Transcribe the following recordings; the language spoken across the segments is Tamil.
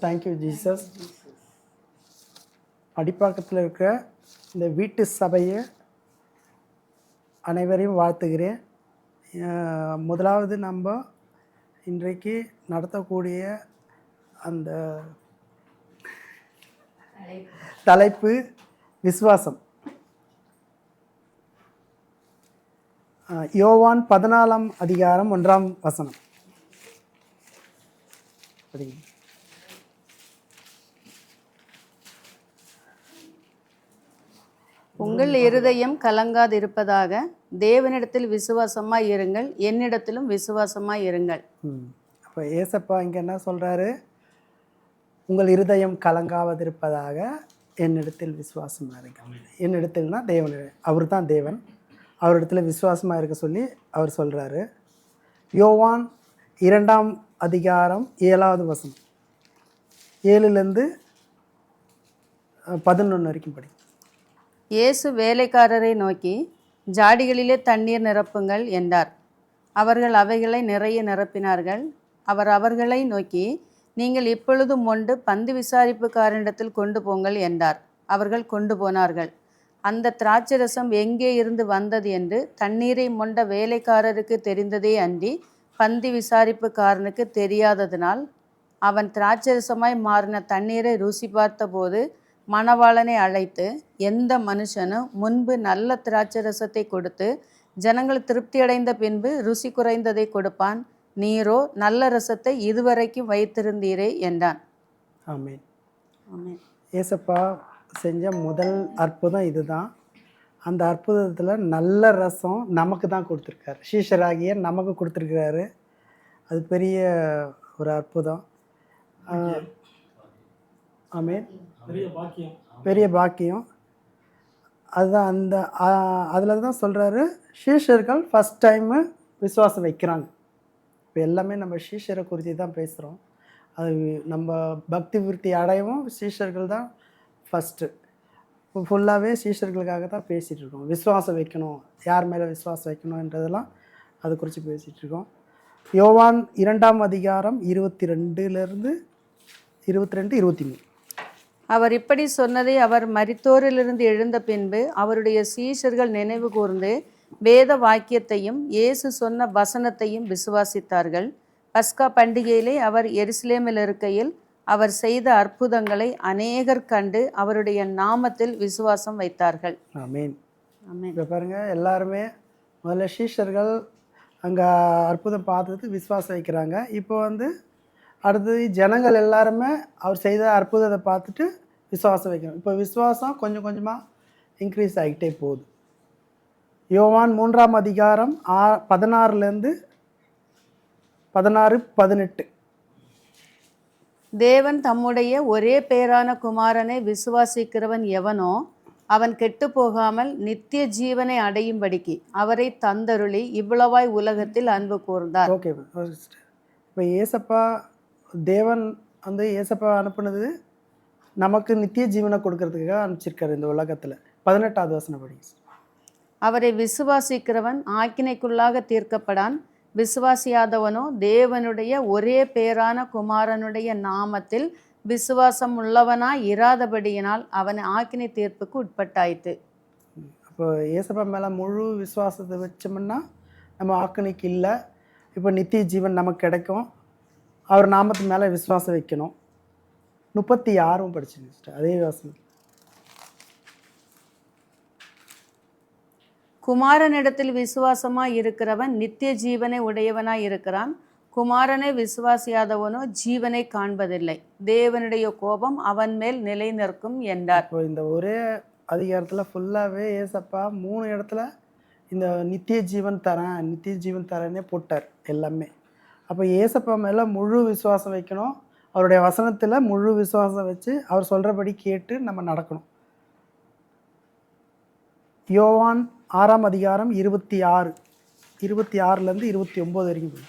Thank you Jesus. அடிப்பாக்கத்தில் இருக்கிற இந்த வீட்டு சபையை அனைவரையும் வாழ்த்துகிறேன். முதலாவது நம்ம இன்றைக்கு நடத்தக்கூடிய அந்த தலைப்பு விசுவாசம். யோவான் 14ஆம் அதிகாரம் 1ஆம் வசனம். உங்கள் இருதயம் கலங்காதிருப்பதாக தேவனிடத்தில் விசுவாசமாய் இருங்கள், என்னிடத்திலும் விசுவாசமாய் இருங்கள். அப்போ ஏசப்பா இங்கே என்ன சொல்கிறாரு? உங்கள் இருதயம் கலங்காவதிருப்பதாக என்னிடத்தில் விசுவாசமாக இருங்க. என்னிடத்தில்னா தேவன், அவர் தான் தேவன், அவரிடத்தில் விசுவாசமாக இருக்க சொல்லி அவர் சொல்கிறாரு. யோவான் 2ஆம் அதிகாரம் 7வது வசனம், 7லேருந்து 11 வரைக்கும் படி. இயேசு வேலைக்காரரை நோக்கி, ஜாடிகளிலே தண்ணீர் நிரப்புங்கள் என்றார். அவர்கள் அவைகளை நிறைய நிரப்பினார்கள். அவர் அவர்களை நோக்கி, நீங்கள் இப்பொழுது மொண்டு பந்தி விசாரிப்புக்காரனிடத்தில் கொண்டு போங்கள் என்றார். அவர்கள் கொண்டு போனார்கள். அந்த திராட்சரசம் எங்கே இருந்து வந்தது என்று தண்ணீரை மொண்ட வேலைக்காரருக்கு தெரிந்ததே அன்றி பந்தி விசாரிப்புக்காரனுக்கு தெரியாததினால் அவன் திராட்சரசமாய் மாறின தண்ணீரை ருசி பார்த்தபோது மணவாளனை அழைத்து, எந்த மனுஷனும் முன்பு நல்ல திராட்சரசத்தை கொடுத்து ஜனங்கள் திருப்தியடைந்த பின்பு ருசி குறைந்ததை கொடுப்பான், நீரோ நல்ல ரசத்தை இதுவரைக்கும் வைத்திருந்தீரே என்றான். ஆமென். ஆமென். ஏசப்பா செஞ்ச முதல் அற்புதம் இதுதான். அந்த அற்புதத்தில் நல்ல ரசம் நமக்கு தான் கொடுத்துருக்காரு, சீஷராகிய நமக்கு கொடுத்துருக்காரு. அது பெரிய ஒரு அற்புதம். ஆமென். பெரிய பாக்கியம். அதுதான் அந்த அதில் தான் சொல்கிறாரு, சீஷர்கள் ஃபஸ்ட் டைமு விசுவாசம் வைக்கிறாங்க. இப்போ எல்லாமே நம்ம சீஷரை குறித்து தான் பேசுகிறோம். அது நம்ம பக்தி விருத்தி அடையவும் சீஷர்கள் தான் ஃபஸ்ட்டு. இப்போ ஃபுல்லாகவே சீஷர்களுக்காக தான் பேசிகிட்டு இருக்கோம். விசுவாசம் வைக்கணும், யார் மேலே விசுவாசம் வைக்கணுன்றதெல்லாம் அதை குறித்து பேசிகிட்ருக்கோம். யோவான் 2ஆம் அதிகாரம் 22லேருந்து 23. அவர் இப்படி சொன்னதை அவர் மரித்தோரிலிருந்து எழுந்த பின்பு அவருடைய சீஷர்கள் நினைவு கூர்ந்து வேத வாக்கியத்தையும் இயேசு சொன்ன வசனத்தையும் விசுவாசித்தார்கள். பஸ்கா பண்டிகையிலே அவர் எருசலேமில் இருக்கையில் அவர் செய்த அற்புதங்களை அநேகர் கண்டு அவருடைய நாமத்தில் விசுவாசம் வைத்தார்கள். ஆமென். ஆமென். இப்போ பாருங்கள், எல்லாருமே முதல்ல சீஷர்கள் அங்கே அற்புதம் பார்த்தது விசுவாசம் வைக்கிறாங்க. இப்போ அடுத்தது ஜனங்கள் எல்லாருமே அவர் செய்த அற்புதத்தை பார்த்துட்டு விசுவாசம் வைக்கணும். இப்போ விசுவாசம் கொஞ்சம் கொஞ்சமாக இன்க்ரீஸ் ஆகிட்டே போகுது. யோவான் 3ஆம் அதிகாரம் 16லேருந்து 18. தேவன் தம்முடைய ஒரே பேரான குமாரனை விசுவாசிக்கிறவன் எவனோ அவன் கெட்டு போகாமல் நித்திய ஜீவனை அடையும்படிக்கு அவரை தந்தருளி இவ்வளவாய் உலகத்தில் அன்பு கூர்ந்தார். ஓகே. இப்போ ஏசப்பா தேவன் ஏசப்பா அனுப்புனது நமக்கு நித்திய ஜீவனை கொடுக்கறதுக்காக அனுப்பிச்சிருக்காரு இந்த உலகத்தில். 18வது வசனம் படி. அவரை விசுவாசிக்கிறவன் ஆக்கினைக்குள்ளாக தீர்க்கப்படான், விசுவாசியாதவனோ தேவனுடைய ஒரே பேரான குமாரனுடைய நாமத்தில் விசுவாசம் உள்ளவனாய் இராதபடியினால் அவன் ஆக்கினை தீர்ப்புக்கு உட்பட்டாயிற்று. அப்போ ஏசப்பா மேலே முழு விசுவாசத்தை வச்சோம்னா நம்ம ஆக்கினைக்கு இல்லை. இப்போ நித்திய ஜீவன் நமக்கு கிடைக்கும். அவர் நாமத்து மேலே விசுவாசம் வைக்கணும். 36 படிச்சுங்க அதே வாசனம். குமாரனிடத்தில் விசுவாசமாய் இருக்கிறவன் நித்திய ஜீவனை உடையவனாய் இருக்கிறான், குமாரனை விசுவாசியாதவனோ ஜீவனை காண்பதில்லை, தேவனுடைய கோபம் அவன் மேல் நிலை நிற்கும் என்றார். இப்போ இந்த ஒரே அதிகாரத்தில் ஃபுல்லாகவே ஏசப்பா 3 இடத்துல இந்த நித்திய ஜீவன் தரேன்னே போட்டார் எல்லாமே. அப்போ ஏசப்பா மேலே முழு விசுவாசம் வைக்கணும். அவருடைய வசனத்தில் முழு விசுவாசம் வச்சு அவர் சொல்கிறபடி கேட்டு நம்ம நடக்கணும். யோவான் 6ஆம் அதிகாரம் 26லேருந்து 29 வரைக்கும்.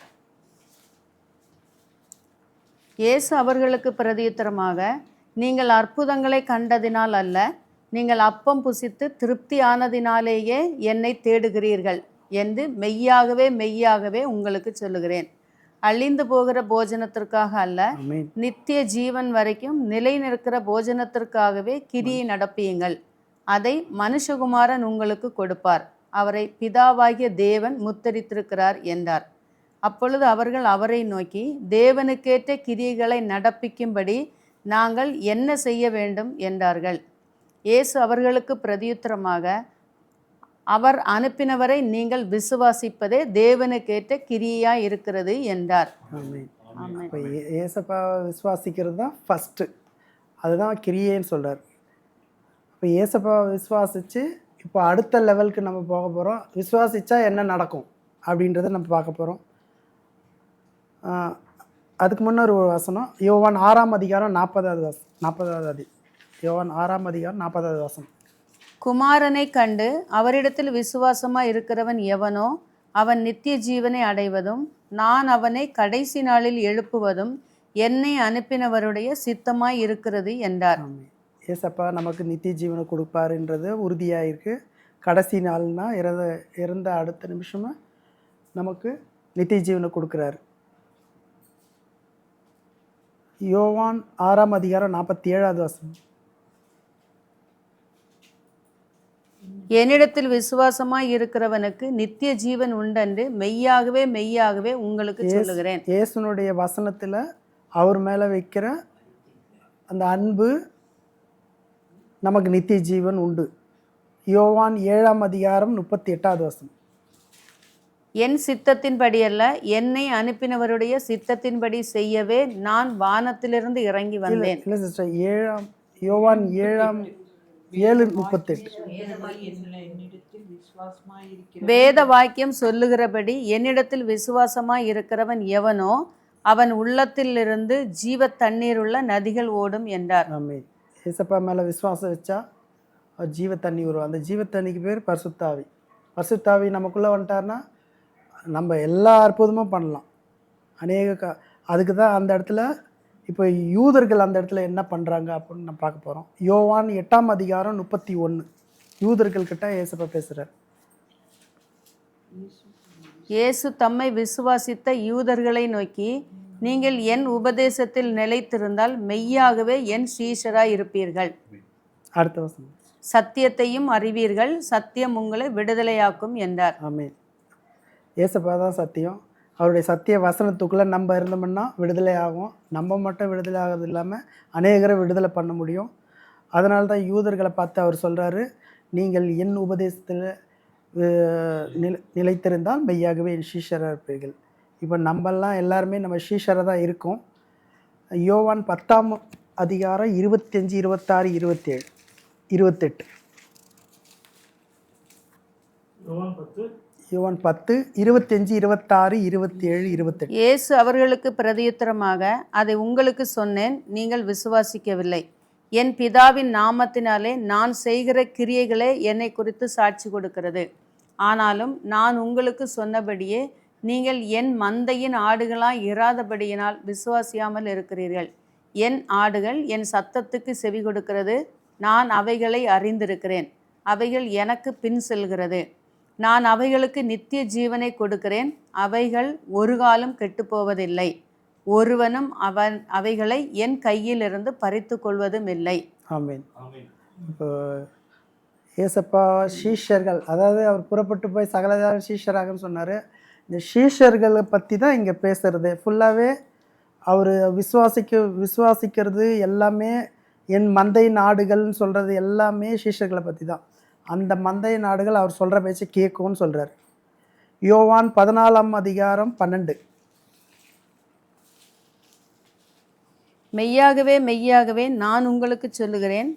இயேசு அவர்களுக்கு பிரதியுத்தரமாக, நீங்கள் அற்புதங்களை கண்டதினால் அல்ல, நீங்கள் அப்பம் புசித்து திருப்தி ஆனதினாலேயே என்னை தேடுகிறீர்கள் என்று மெய்யாகவே மெய்யாகவே உங்களுக்கு சொல்லுகிறேன். அழிந்து போகிற போஜனத்திற்காக அல்ல, ஆமென். நித்திய ஜீவன் வரைக்கும் நிலை நிற்கிற போஜனத்திற்காகவே கிரியை நடப்பியுங்கள். அதை மனுஷகுமாரன் உங்களுக்கு கொடுப்பார். அவரை பிதாவாகிய தேவன் முத்தரித்திருக்கிறார் என்றார். அப்பொழுது அவர்கள் அவரை நோக்கி, தேவனுக்கேற்ற கிரியைகளை நடப்பிக்கும்படி நாங்கள் என்ன செய்ய வேண்டும் என்றார்கள். இயேசு அவர்களுக்கு பிரதியுத்தரமாக, அவர் அனுப்பினவரை நீங்கள் விசுவாசிப்பதே தேவனுக்கேற்ற கிரியையாய் இருக்கிறது என்றார். ஆமென். ஆமென். இப்போ ஏசப்பாவை விசுவாசிக்கிறது தான் ஃபஸ்ட்டு, அதுதான் கிரியைன்னு சொல்கிறார். இப்போ ஏசப்பாவை விசுவாசித்து இப்போ அடுத்த லெவலுக்கு நம்ம போக போகிறோம். விசுவாசித்தா என்ன நடக்கும் அப்படின்றத நம்ம பார்க்க போகிறோம். அதுக்கு முன்னர் ஒரு வசனம், யோவான் 6ஆம் அதிகாரம் 40வது யோவான் 6ஆம் அதிகாரம் 40வது வசனம். குமாரனை கண்டு அவரிடத்தில் விசுவாசமாய் இருக்கிறவன் எவனோ அவன் நித்திய ஜீவனை அடைவதும் நான் அவனை கடைசி நாளில் எழுப்புவதும் என்னை அனுப்பினவருடைய சித்தமாய் இருக்கிறது என்றார். ஆமென். ஏசப்பா நமக்கு நித்திய ஜீவனை கொடுப்பாருன்றது உறுதியாக இருக்குது. கடைசி நாள்னா இறந்த அடுத்த நிமிஷமாக நமக்கு நித்திய ஜீவனை கொடுக்குறாரு. யோவான் 6ஆம் அதிகாரம் 47வது வசனம். என்னிடத்தில் விசுவாசமாய் இருக்கிறவனுக்கு நித்திய ஜீவன் உண்டென்று மெய்யாகவே மெய்யாகவே உங்களுக்கு சொல்லுகிறேன். இயேசுனுடைய வசனத்தில் அவர் மேலே வைக்கிற அந்த அன்பு நமக்கு நித்திய ஜீவன் உண்டு. யோவான் 7ஆம் அதிகாரம் 38வது வசனம். என் சித்தத்தின்படி அல்ல, என்னை அனுப்பினவருடைய சித்தத்தின்படி செய்யவே நான் வானத்திலிருந்து இறங்கி வந்தேன். இல்லை சிஸ்டர், யோவான் 7:38. வேத வாக்கியம் சொல்லுகிறபடி என்னிடத்தில் விசுவாசமாய் இருக்கிறவன் எவனோ அவன் உள்ளத்திலிருந்து ஜீவ தண்ணீருள்ள நதிகள் ஓடும் என்றார். ஆமென். ஏசப்பா மேலே விசுவாசம் வச்சா ஜீவ தண்ணி வரும். அந்த ஜீவ தண்ணிக்கு பேர் பரிசுத்தாவி. பரிசுத்தாவி நமக்குள்ளே வந்துட்டார்னா நம்ம எல்லா அற்புதமும் பண்ணலாம். அதுக்கு தான் அந்த இடத்துல இப்போ யூதர்கள் அந்த இடத்துல என்ன பண்ணுறாங்க அப்படின்னு நம்ம பார்க்க போகிறோம். யோவான் 8ஆம் அதிகாரம் 31. யூதர்கள்கிட்ட ஏசப்பா பேசுகிறார். இயேசு தம்மை விசுவாசித்த யூதர்களை நோக்கி, நீங்கள் என் உபதேசத்தில் நிலைத்திருந்தால் மெய்யாகவே என் சீஷராய் இருப்பீர்கள். அடுத்த வசனம். சத்தியத்தையும் அறிவீர்கள், சத்தியம் உங்களை விடுதலையாக்கும் என்றார். ஆமென். ஏசப்பா தான் சத்தியம். அவருடைய சத்திய வசனத்துக்குள்ளே நம்ம இருந்தோம்னா விடுதலை ஆகும். நம்ம மட்டும் விடுதலை ஆகிறது இல்லாமல் அநேகரை விடுதலை பண்ண முடியும். அதனால தான் யூதர்களை பார்த்து அவர் சொல்கிறாரு, நீங்கள் என் உபதேசத்தில் நிலைத்திருந்தால் மெய்யாகவே என் சீஷராக இருப்பீர்கள். இப்போ நம்மெல்லாம் எல்லாருமே நம்ம சீஷராக தான் இருக்கோம். யோவான் 10ஆம் அதிகாரம் 25, 26, 27, 28. யோவான் 10, 25, 26, 27, 28. இயேசு அவர்களுக்கு பிரதியுத்தரமாக, அதை உங்களுக்கு சொன்னேன், நீங்கள் விசுவாசிக்கவில்லை. என் பிதாவின் நாமத்தினாலே நான் செய்கிற கிரியைகளே என்னை குறித்து சாட்சி கொடுக்கிறது. ஆனாலும் நான் உங்களுக்கு சொன்னபடியே நீங்கள் என் மந்தையின் ஆடுகளாய் இராதபடியினால் விசுவாசியாமல் இருக்கிறீர்கள். என் ஆடுகள் என் சத்தத்துக்கு செவி கொடுக்கிறது. நான் அவைகளை அறிந்திருக்கிறேன். அவைகள் எனக்கு பின் செல்கிறது. நான் அவைகளுக்கு நித்திய ஜீவனை கொடுக்கிறேன். அவைகள் ஒரு காலம் கெட்டுப்போவதில்லை. ஒருவனும் அவைகளை என் கையிலிருந்து பறித்து கொள்வதும் இல்லை. ஆமென். இப்போ ஏசப்பா சீஷர்கள், அதாவது அவர் புறப்பட்டு போய் சகல சீஷராகன்னு சொன்னார். இந்த சீஷர்களை பற்றி தான் இங்கே பேசுகிறது. ஃபுல்லாகவே அவர் விசுவாசிக்கிறது எல்லாமே என் மந்தை நாடுகள்னு சொல்கிறது எல்லாமே சீஷர்களை பற்றி தான். அந்த மந்தை நாடுகள் அவர் சொல்கிற பேச்சு கேட்கும்னு சொல்கிறார். யோவான் 14ஆம் அதிகாரம் 12. மெய்யாகவே மெய்யாகவே நான் உங்களுக்கு சொல்லுகிறேன்,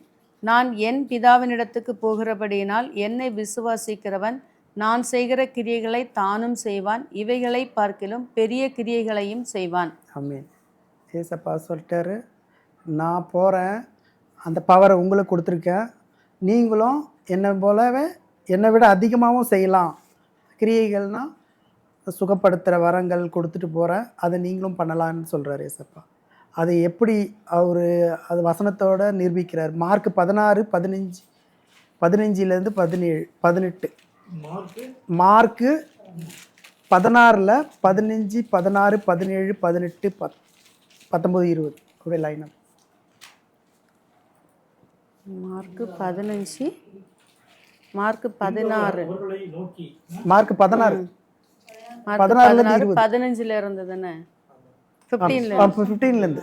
நான் என் பிதாவினிடத்துக்கு போகிறபடியினால் என்னை விசுவாசிக்கிறவன் நான் செய்கிற கிரியைகளை தானும் செய்வான், இவைகளை பார்க்கிலும் பெரிய கிரியைகளையும் செய்வான். ஆமென். ஏசப்பா சொல்லிட்டாரு, நான் போகிறேன், அந்த பவரை உங்களுக்கு கொடுத்துருக்கேன், நீங்களும் என்னை விட அதிகமாகவும் செய்யலாம். கிரியைகள்னால் சுகப்படுத்துகிற வரங்கள் கொடுத்துட்டு போகிறேன், அதை நீங்களும் பண்ணலான்னு சொல்கிறார் ஏசப்பா. அது எப்படி அவர் அது வசனத்தோடு நிரூபிக்கிறார். மார்க் 16, 15, 15 18. மார்க்கு 16, 15, 16, 17, 18, 19, 20 அப்படியே லைனாக. மார்க்கு 15, மார்க்கு 16, மார்க் 16, மார்க்கு 16, 15 இருந்து தானே, 15. 15லேருந்து.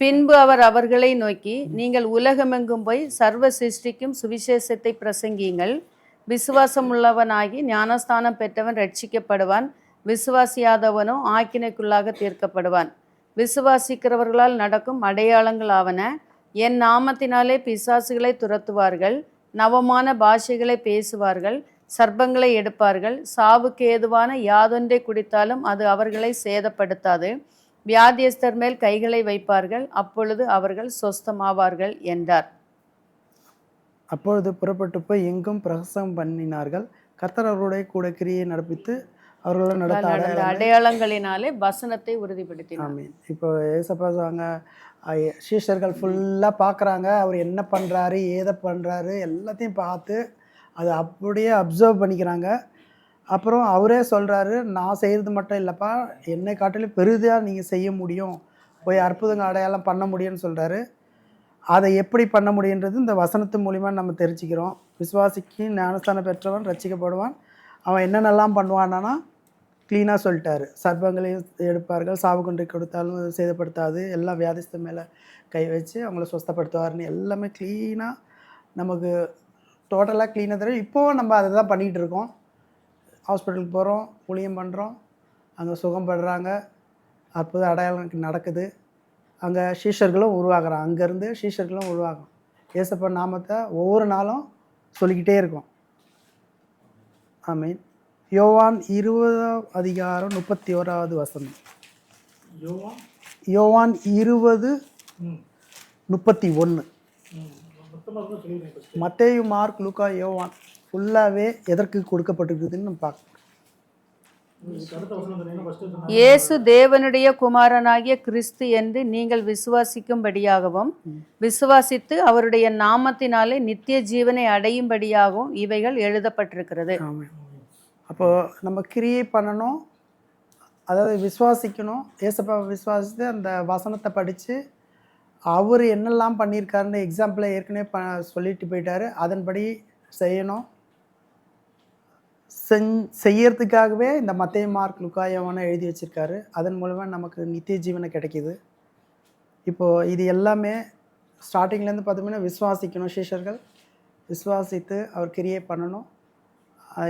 பின்பு அவர் அவர்களை நோக்கி, நீங்கள் உலகமெங்கும் போய் சர்வ சிருஷ்டிக்கும் சுவிசேஷத்தை பிரசங்கியுங்கள். விசுவாசம் உள்ளவனாகி ஞானஸ்தானம் பெற்றவன் ரட்சிக்கப்படுவான், விசுவாசியாதவனோ ஆக்கினைக்குள்ளாக தீர்க்கப்படுவான். விசுவாசிக்கிறவர்களால் நடக்கும் அடையாளங்கள் ஆவன, என் நாமத்தினாலே பிசாசுகளை துரத்துவார்கள், நவமான பாஷைகளை பேசுவார்கள், சர்ப்பங்களை எடுப்பார்கள், சாவுக்கு ஏதுவான யாதொன்றை குடித்தாலும் அது அவர்களை சேதப்படுத்தாது, வியாதியஸ்தர் மேல் கைகளை வைப்பார்கள், அப்பொழுது அவர்கள் சொஸ்தமாவார்கள் என்றார். அப்பொழுது புறப்பட்டு போய் எங்கும் பிரசங்கம் பண்ணினார்கள். கர்த்தர் அவர்களுடைய கூட கிரியை நடப்பித்து அவர்களோட நடந்த அடையாளங்களினாலே வசனத்தை உறுதிப்படுத்தினார். ஆமீன். இப்போ ஏசப்பா சொன்னாங்க, சீஷர்கள் ஃபுல்லாக பார்க்குறாங்க அவர் என்ன பண்ணுறாரு ஏதை பண்ணுறாரு எல்லாத்தையும் பார்த்து அதை அப்படியே அப்சர்வ் பண்ணிக்கிறாங்க. அப்புறம் அவரே சொல்கிறாரு, நான் செய்கிறது மட்டும் இல்லைப்பா, என்னை காட்டிலும் பெரிதாக நீங்கள் செய்ய முடியும், போய் அற்புதங்கள் அடையாளம் பண்ண முடியும்னு சொல்கிறாரு. அதை எப்படி பண்ண முடியுன்றது இந்த வசனத்து மூலிமா நம்ம தெரிஞ்சுக்கிறோம். விசுவாசிக்கு ஞானஸ்தானம் பெற்றவன் ரட்சிக்கப்படுவான். அவன் என்னென்னலாம் பண்ணுவான்னா க்ளீனாக சொல்லிட்டாரு. சர்ப்பங்களையும் எடுப்பார்கள், சாவுக்கொன்றை கொடுத்தாலும் சேதப்படுத்தாது, எல்லாம் வியாதிஸ்த மேலே கை வச்சு அவங்கள சுஸ்தப்படுத்துவார்னு எல்லாமே க்ளீனாக நமக்கு டோட்டலாக க்ளீனாக தெரியும். இப்போது நம்ம அதை தான் பண்ணிகிட்டு இருக்கோம். ஹாஸ்பிட்டலுக்கு போகிறோம், ஊழியம் பண்ணுறோம், அங்கே சுகம் படுறாங்க, அற்புத அடையாளம் நடக்குது, அங்கே சீஷர்களும் உருவாகிறாங்க, அங்கேருந்து சீஷர்களும் உருவாகும். ஏசப்பா நாமத்தை ஒவ்வொரு நாளும் சொல்லிக்கிட்டே இருக்கோம். ஆமீன். யோவான் 20:31 வசனம். யோவான் 20:31. மத்தேயு, மார்க், லூக்கா, யோவான் ஃபுல்லாகவே எதற்கு கொடுக்கப்பட்டிருக்குதுன்னு நம்ம பார்க்கணும். இயேசு தேவனுடைய குமாரனாகிய கிறிஸ்து என்று நீங்கள் விசுவாசிக்கும்படியாகவும் விசுவாசித்து அவருடைய நாமத்தினாலே நித்திய ஜீவனை அடையும்படியாகவும் இவைகள் எழுதப்பட்டிருக்கிறது. அப்போது நம்ம கிரியை பண்ணணும், அதாவது விசுவாசிக்கணும். ஏசப்பா விசுவாசித்து அந்த வசனத்தை படித்து அவர் என்னெல்லாம் பண்ணியிருக்காருன்னு எக்ஸாம்பிளை ஏற்கனவே சொல்லிட்டு போயிட்டாரு. அதன்படி செய்யணும். செய்யறதுக்காகவே இந்த மத்தேயு, மார்க், லூக்கா, யோவானை எழுதி வச்சுருக்காரு. அதன் மூலமாக நமக்கு நித்திய ஜீவனை கிடைக்கிது. இப்போது இது எல்லாமே ஸ்டார்டிங்லேருந்து பார்த்தோம்னா விசுவாசிக்கணும். சீஷர்கள் விசுவாசித்து அவர் கிரியை பண்ணணும்.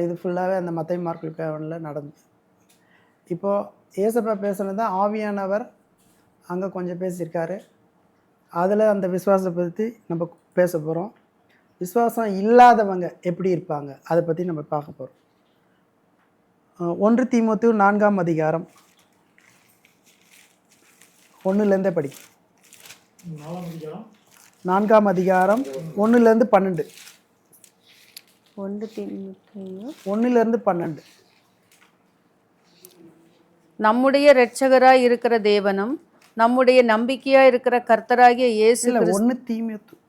இது ஃபுல்லாகவே அந்த மத்தேயு, மார்க், லூக்கா, யோவானில் நடந்தது. இப்போது ஏசப்பா பேசுனது ஆவியானவர் அங்கே கொஞ்சம் பேசியிருக்காரு. அதில் அந்த விசுவாசத்தை பற்றி நம்ம பேச போகிறோம். விசுவாசம் இல்லாதவங்க எப்படி இருப்பாங்க அதை பற்றி நம்ம பார்க்க போகிறோம். 1 தீமோத்தேயு 4ஆம் அதிகாரம் 1லேருந்தே படி. 4ஆம் அதிகாரம் 1லேருந்து 12. 1 தீமோத்தேயு 1லேருந்து 12. நம்முடைய இரட்சகராய் இருக்கிற தேவனும் நம்முடைய நம்பிக்கையாய் இருக்கிற கர்த்தராகிய இயேசு 1 தீமோத்தேயு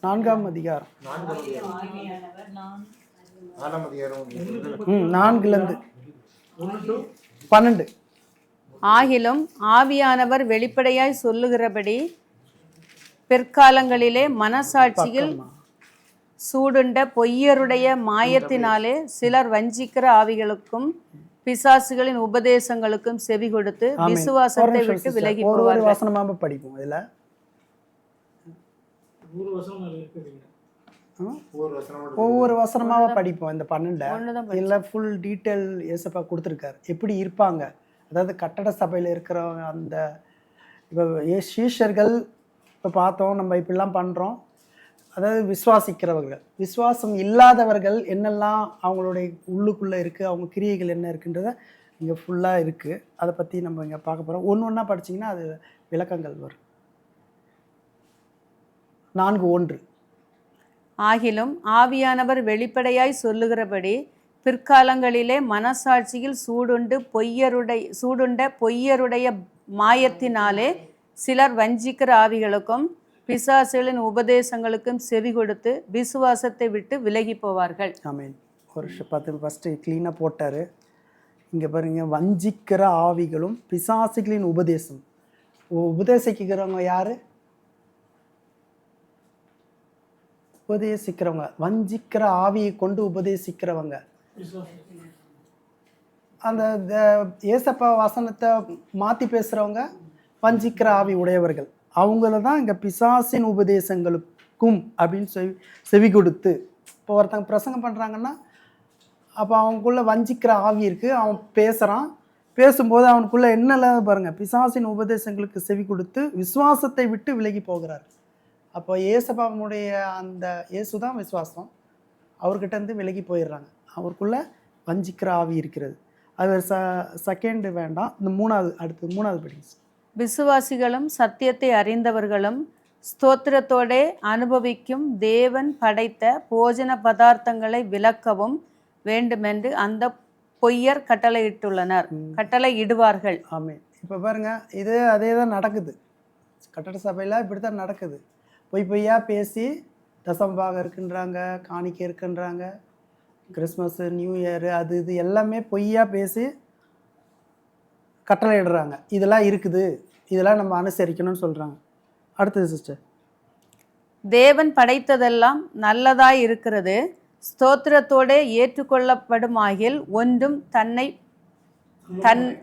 4ஆம் அதிகாரம் 4லேருந்து 12. ஆகிலும் ஆவியானவர் வெளிப்படையாய் சொல்லுகிறபடி பிற்காலங்களிலே மனசாட்சியில் சூடுண்ட பொய்யருடைய மாயத்தினாலே சிலர் வஞ்சிக்கிற ஆவிகளுக்கும் பிசாசுகளின் உபதேசங்களுக்கும் செவி கொடுத்து விசுவாசத்தை விட்டு விலகி போவார்கள். வசனமாக படிப்போம். இதில் ஒவ்வொரு வசனமாக படிப்போம். இந்த 12 இல்லை ஃபுல் டீட்டெயில் ஏசப்பா கொடுத்துருக்காரு. எப்படி இருப்பாங்க, அதாவது கட்டட சபையில் இருக்கிறவங்க, அந்த இப்போ சீஷர்கள் இப்போ பார்த்தோம், நம்ம இப்படிலாம் பண்ணுறோம். அதாவது விசுவாசிக்கிறவர்கள், விசுவாசம் இல்லாதவர்கள் என்னெல்லாம் அவங்களுடைய உள்ளுக்குள்ளே இருக்குது, அவங்க கிரியைகள் என்ன இருக்குன்றத இங்கே ஃபுல்லாக இருக்குது. அதை பற்றி நம்ம இங்கே பார்க்க போகிறோம். ஒன்று ஒன்றா படிச்சிங்கன்னா அது விளக்கங்கள் வரும். 4:1. ஆகிலும் ஆவியானவர் வெளிப்படையாய் சொல்லுகிறபடி பிற்காலங்களிலே மனசாட்சியில் சூடுண்ட பொய்யருடைய மாயத்தினாலே சிலர் வஞ்சிக்கிற ஆவிகளுக்கும் பிசாசுகளின் உபதேசங்களுக்கும் செவி கொடுத்து விசுவாசத்தை விட்டு விலகி போவார்கள். ஆமீன். ஒரு 10 ஃபஸ்ட்டு க்ளீனாக போட்டார். இங்கே பாருங்க, வஞ்சிக்கிற ஆவிகளும் பிசாசுகளின் உபதேசம். உபதேசிக்கிறவங்க யாரு? உபதேசிக்கிறவங்க, வஞ்சிக்கிற ஆவியை கொண்டு உபதேசிக்கிறவங்க. அந்த ஏசப்பா வசனத்தை மாற்றி பேசுகிறவங்க வஞ்சிக்கிற ஆவி உடையவர்கள். அவங்கள தான் இங்கே பிசாசின் உபதேசங்களுக்கும் அப்படின்னு செவி கொடுத்து. இப்போ ஒருத்தங்க பிரசங்கம் பண்ணுறாங்கன்னா அப்போ அவனுக்குள்ளே வஞ்சிக்கிற ஆவி இருக்குது, அவன் பேசுகிறான். பேசும்போது அவனுக்குள்ளே என்னெல்லாம் பாருங்கள், பிசாசின் உபதேசங்களுக்கு செவி கொடுத்து விசுவாசத்தை விட்டு விலகி போகிறார். அப்போ ஏசப்பாவுடைய அந்த இயேசு தான் விசுவாசம், அவர்கிட்டருந்து விலகி போயிடுறாங்க. அவருக்குள்ளே வஞ்சிக்கிற ஆவி இருக்கிறது. அது செகண்டு வேண்டாம், இந்த மூணாவது, அடுத்து மூணாவது படிங்க. விசுவாசிகளும் சத்தியத்தை அறிந்தவர்களும் ஸ்தோத்திரத்தோடே அனுபவிக்கும் தேவன் படைத்த போஜன பதார்த்தங்களை விளக்கவும் வேண்டுமென்று அந்த பொய்யர் கட்டளையிடுவார்கள். ஆமே. இப்போ பாருங்க, இது அதே தான் நடக்குது. கட்டட சபையில் இப்படி தான் நடக்குது. பொய்யா பேசி தசமபாகம் இருக்குன்றாங்க, காணிக்கை இருக்குன்றாங்க, கிறிஸ்மஸ் நியூ இயரு அது இது எல்லாமே பொய்யா பேசி கட்டளை இடுறாங்க. இதெல்லாம் இருக்குது, இதெல்லாம் நம்ம அனுசரிக்கணும்னு சொல்கிறாங்க. அடுத்தது சிஸ்டர், தேவன் படைத்ததெல்லாம் நல்லதாய் இருக்கிறது, ஸ்தோத்திரத்தோடு ஏற்றுக்கொள்ளப்படுமாகில் ஒன்றும்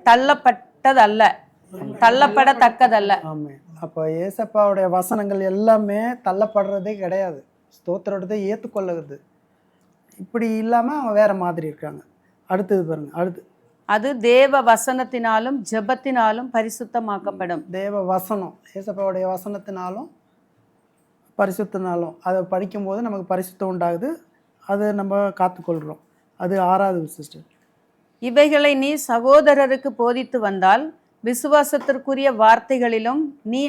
தள்ளப்படத்தக்கதல்ல. ஆமாம். அப்போ ஏசப்பாவுடைய வசனங்கள் எல்லாமே தள்ளப்படுறதே கிடையாது, ஸ்தோத்திரத்தை ஏற்றுக்கொள்ளுறது. இப்படி இல்லாமல் அவங்க வேறு மாதிரி இருக்காங்க. அடுத்தது பாருங்கள், அடுத்து அது தேவ வசனத்தினாலும் ஜெபத்தினாலும் பரிசுத்தமாக்கப்படும். தேவ வசனம், ஏசப்பாவுடைய வசனத்தினாலும் பரிசுத்தினாலும் அதை படிக்கும்போது நமக்கு பரிசுத்தம் உண்டாகுது, அதை நம்ம காத்துக்கொள்கிறோம். அது ஆறாவது சிஸ்டர். இவைகளை நீ சகோதரருக்கு போதித்து வந்தால் விசுவாசத்திற்குரிய வார்த்தைகளிலும் நீ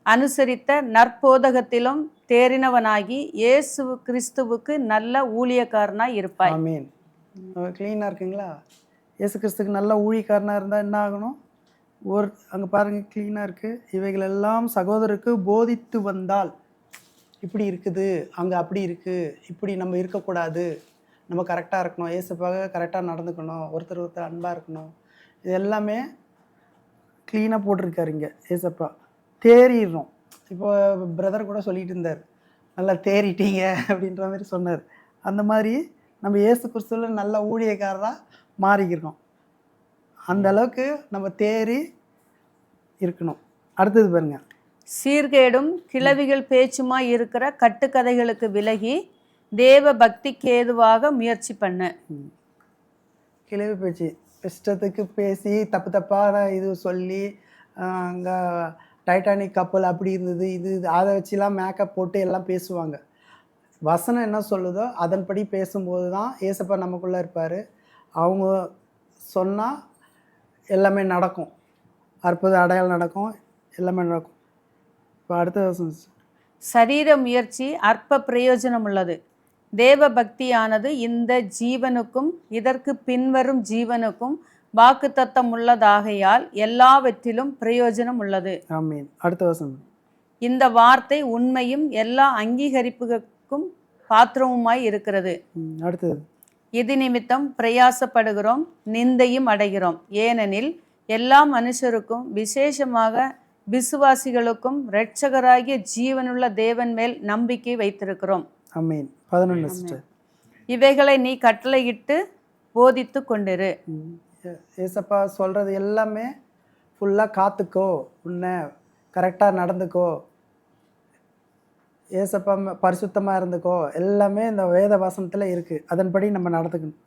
அனுசரித்த நற்போதகத்திலும் தேறினவனாகி இயேசு கிறிஸ்துவுக்கு நல்ல ஊழியக்காரனாய் இருப்பாய். ஆமீன். க்ளீனாக இருக்குங்களா? இயேசு கிறிஸ்துக்கு நல்ல ஊழியக்காரனாக இருந்தால் என்ன ஆகணும்? அங்கே பாருங்கள், க்ளீனாக இருக்குது. இவைகளெல்லாம் சகோதரருக்கு போதித்து வந்தால், இப்படி இருக்குது, அங்கே அப்படி இருக்குது, இப்படி நம்ம இருக்கக்கூடாது, நம்ம கரெக்டாக இருக்கணும், இயேசுப்பாக கரெக்டாக நடந்துக்கணும், ஒருத்தர் அன்பாக இருக்கணும், இது எல்லாமே க்ளீனாக போட்டிருக்காரு இங்கே ஏசப்பா. தேறிடுறோம். இப்போ பிரதர் கூட சொல்லிகிட்டு இருந்தார், நல்லா தேறிட்டீங்க அப்படின்ற மாதிரி சொன்னார். அந்த மாதிரி நம்ம இயேசு கிறிஸ்துவில் நல்ல ஊழியக்காரராக மாறிக்கிறோம். அந்த அளவுக்கு நம்ம தேறி இருக்கணும். அடுத்தது பாருங்க, சீர்கேடும் கிளவிகள் பேச்சுமாய் இருக்கிற கட்டுக்கதைகளுக்கு விலகி தேவ பக்திக்கு ஏதுவாக முயற்சி பண்ண. கிளவி பேச்சு, இஷ்டத்துக்கு பேசி தப்பான இது சொல்லி, அங்கே டைட்டானிக் கப்பல் அப்படி இருந்தது, இது அதை வச்சுலாம் மேக்கப் போட்டு எல்லாம் பேசுவாங்க. வசனம் என்ன சொல்லுதோ அதன்படி பேசும்போது தான் ஏசப்பா நமக்குள்ளே இருப்பார். அவங்க சொன்னால் எல்லாமே நடக்கும், அற்புத அடையாளம் நடக்கும், எல்லாமே நடக்கும். இப்போ அடுத்த வசனம், சரீர முயற்சி அற்ப பிரயோஜனம் உள்ளது, தேவ பக்தியானது இந்த ஜீவனுக்கும் இதற்கு பின்வரும் ஜீவனுக்கும் வாக்குத்தத்தம் உள்ளதாகையால் எல்லாவற்றிலும் பிரயோஜனம் உள்ளது. ஆமீன். அடுத்த வசனம், இந்த வார்த்தை உண்மையும் எல்லா அங்கீகரிப்புக்கும் பாத்திரமுமாய் இருக்கிறது. அடுத்தது, இது நிமித்தம் பிரயாசப்படுகிறோம், நிந்தையும் அடைகிறோம், ஏனெனில் எல்லா மனுஷருக்கும் விசேஷமாக விசுவாசிகளுக்கும் இரட்சகராகிய ஜீவனுள்ள தேவன் மேல் நம்பிக்கை வைத்திருக்கிறோம். ஆமீன். 11 இவைகளை நீ கட்டளையிட்டு போதித்து கொண்டிரு. ஏசப்பா சொல்கிறது எல்லாமே ஃபுல்லாக காத்துக்கோ, உன்னை கரெக்டாக நடந்துக்கோ, ஏசப்பா பரிசுத்தமாக இருந்துக்கோ, எல்லாமே இந்த வேத வசனத்தில் இருக்குது. அதன்படி நம்ம நடந்துக்கணும்.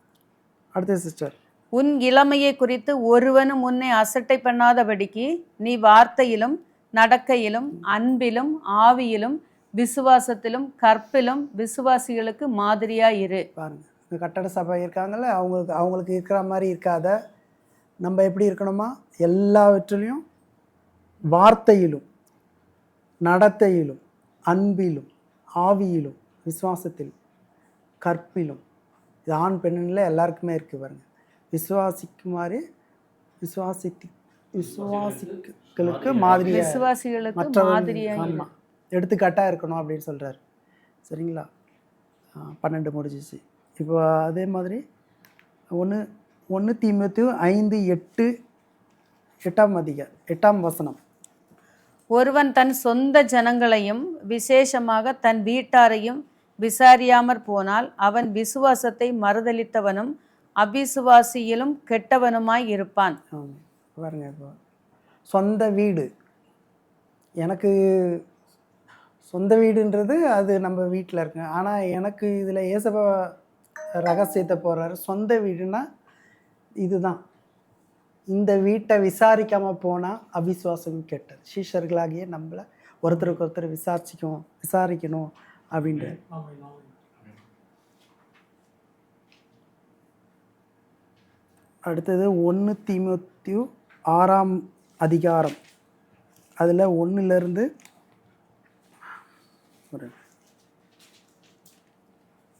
அடுத்த சிஸ்டர், உன் இளமையை குறித்து ஒருவனும் உன்னை அசட்டை பண்ணாதபடிக்கு நீ வார்த்தையிலும் நடக்கையிலும் அன்பிலும் ஆவியிலும் விசுவாசத்திலும் கற்பிலும் விசுவாசிகளுக்கு மாதிரியாயிரு. பாருங்க, இந்த கட்டட சபை இருக்காங்கல்ல, அவங்களுக்கு இருக்கிற மாதிரி இருக்காத, நம்ம எப்படி இருக்கணுமா? எல்லாவற்றிலையும் வார்த்தையிலும் நடத்தையிலும் அன்பிலும் ஆவியிலும் விசுவாசத்திலும் கற்பிலும், இது ஆண் பெண்ணில் எல்லாருக்குமே இருக்குது. பாருங்க, விசுவாசிக்குமாறு விசுவாசிகளுக்கு மாதிரியாக, விசுவாசிகளுக்கு மாதிரியாக, ஆமாம், எடுத்துக்காட்டாக இருக்கணும் அப்படின்னு சொல்கிறார். சரிங்களா? 12 முடிஞ்சிச்சு. இப்போ அதே மாதிரி ஒன்று 1 தீமோத்தேயு 8:8 வசனம். ஒருவன் தன் சொந்த ஜனங்களையும் விசேஷமாக தன் வீட்டாரையும் விசாரியாமற் போனால் அவன் விசுவாசத்தை மறுதலித்தவனும் அவிசுவாசியிலும் கெட்டவனுமாய் இருப்பான். பாருங்க, இப்போ சொந்த வீடு, எனக்கு சொந்த வீடுன்றது அது நம்ம வீட்டில் இருக்குங்க. ஆனால் எனக்கு இதில் ஏசப்பா ரகசியத்தை போடுறாரு. சொந்த வீடுனா இதுதான். இந்த வீட்டை விசாரிக்காமல் போனால் அவிசுவாசம் கெட்டது. சீஷர்களாகிய நம்மளை ஒருத்தருக்கு ஒருத்தர் விசாரிக்கணும் அப்படின்றது. அடுத்தது 1 தீமோத்தேயு 6 அதில் 1 ஒரு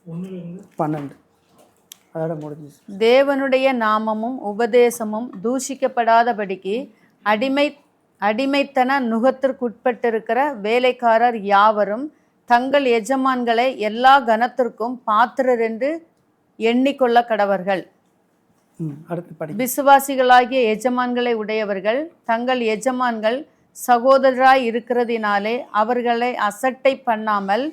12 அதோட முடிஞ்சிச்சு. தேவனுடைய நாமமும் உபதேசமும் தூஷிக்கப்படாதபடிக்கு அடிமைத்தன நுகத்திற்குட்பட்டிருக்கிற வேலைக்காரர் யாவரும் தங்கள் எஜமான்களை எல்லா கனத்திற்கும் பாத்திரர் என்று எண்ணிக்கொள்ள கடவர்கள். விசுவாசிகளாகிய எஜமான்களை உடையவர்கள் தங்கள் எஜமான்கள் சகோதரராய் இருக்கிறதினாலே அவர்களை அசட்டை பண்ணாமல்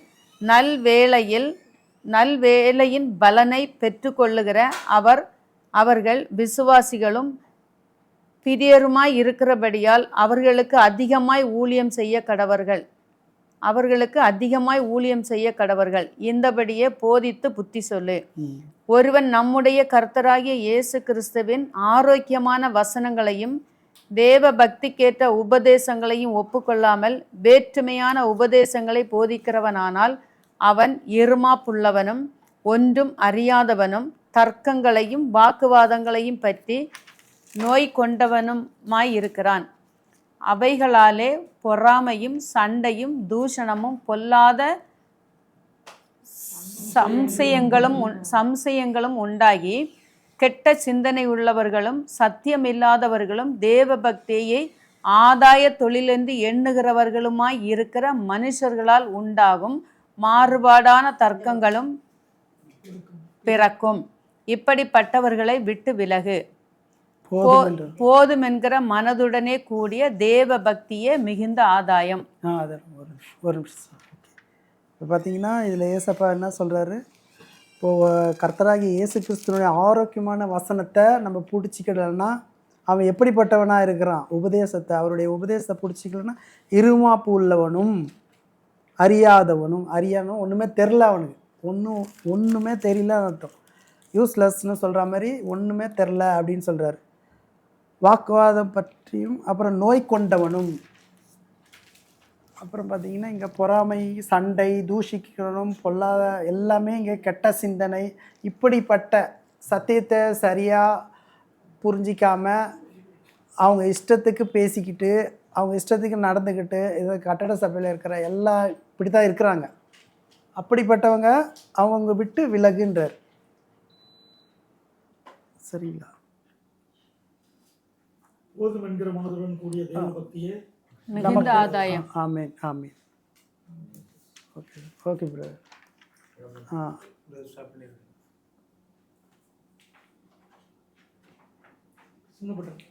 நல்வேளையின் பலனை பெற்றுக்கொள்ளுகிற அவர்கள் விசுவாசிகளும் பிரியருமாய் இருக்கிறபடியால் அவர்களுக்கு அதிகமாய் ஊழியம் செய்ய கடவர்கள். இந்தபடியே போதித்து புத்தி சொல்லு. ஒருவன் நம்முடைய கர்த்தராகிய இயேசு கிறிஸ்துவின் ஆரோக்கியமான வசனங்களையும் தேவ பக்திக்கேற்ற உபதேசங்களையும் ஒப்புக்கொள்ளாமல் வேற்றுமையான உபதேசங்களை போதிக்கிறவனானால் அவன் இருமாப்புள்ளவனும் ஒன்றும் அறியாதவனும் தர்க்கங்களையும் வாக்குவாதங்களையும் பற்றி நோய் கொண்டவனுமாயிருக்கிறான். அவைகளாலே பொறாமையும் சண்டையும் தூஷணமும் பொல்லாத சம்சயங்களும் உண்டாகி கெட்ட சிந்தனை உள்ளவர்களும் சத்தியமில்லாதவர்களும் தேவ பக்தியை ஆதாய தொழிலென்று எண்ணுகிறவர்களுமாய் இருக்கிற மனுஷர்களால் உண்டாகும் மாறுபாடான தர்க்கங்களும் பிறக்கும். இப்படிப்பட்டவர்களை விட்டு விலகு. போதுமென்கிற மனதுடனே கூடிய தேவ பக்தியே மிகுந்த ஆதாயம். ஒரு நிமிஷம். இப்போ பார்த்தீங்கன்னா இதில் ஏசப்பா என்ன சொல்கிறாரு, இப்போது கர்த்தராகி இயேசு கிறிஸ்துவனுடைய ஆரோக்கியமான வசனத்தை நம்ம பிடிச்சிக்கிடலன்னா அவன் எப்படிப்பட்டவனாக இருக்கிறான், அவருடைய உபதேசத்தை பிடிச்சிக்கலன்னா இருமாப்பு உள்ளவனும் அறியாதவனும் ஒன்றுமே தெரில, அவனுக்கு ஒன்றுமே தெரியல அர்த்தம். யூஸ்லெஸ்ன்னு சொல்கிற மாதிரி ஒன்றுமே தெரில அப்படின்னு சொல்கிறாரு. வாக்குவாதம் பற்றியும் அப்புறம் நோய் கொண்டவனும், அப்புறம் பார்த்திங்கன்னா இங்கே பொறாமை சண்டை தூஷிக்கணும் பொல்லாத எல்லாமே இங்கே கெட்ட சிந்தனை, இப்படிப்பட்ட சத்தியத்தை சரியாக புரிஞ்சிக்காமல் அவங்க இஷ்டத்துக்கு பேசிக்கிட்டு அவங்க இஷ்டத்துக்கு நடந்துக்கிட்டு இதை கட்டட சபையில் இருக்கிற எல்லாம் இப்படி தான் இருக்கிறாங்க. அப்படிப்பட்டவங்க அவங்க விட்டு விலகுன்றார். சரிங்களா? போதும் என்கிற மனதுடன் கூடிய தேவ பக்தியே மிகுந்த ஆதாயம். Amen amen. Okay brother. சின்ன பட்டன்